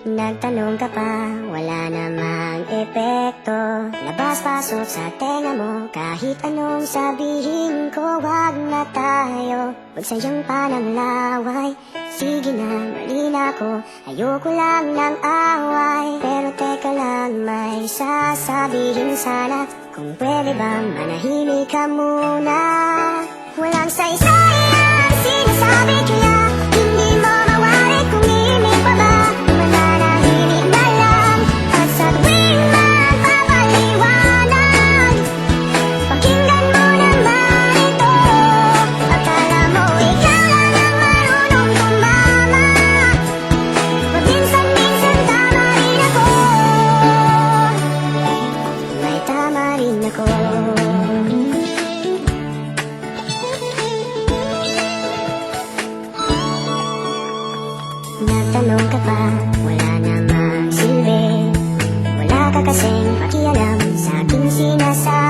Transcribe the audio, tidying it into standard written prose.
Nagtanong ka pa, wala namang epekto. Labas-pasok sa tenga mo, kahit anong sabihin ko, wag na tayo magsayang pananglaway. Sige na, mali na ako, ayoko lang ng away. Pero teka lang, may sasabihin sana. Kung pwede bang manahimik ka muna. Walang saysay ang sinasabi, kaya hindi mo mawari kung imig pa ba. Mananahimik na lang at sa tuwing magpapaliwanag, pakinggan mo naman ito. Akala mo ikaw lang ang marunong tumama, paminsan-minsan tama rin ako. May tama rin ako. Nagtanong ka pa, wala namang silbi. Wala ka kasing pakialam sa aking sinasabi.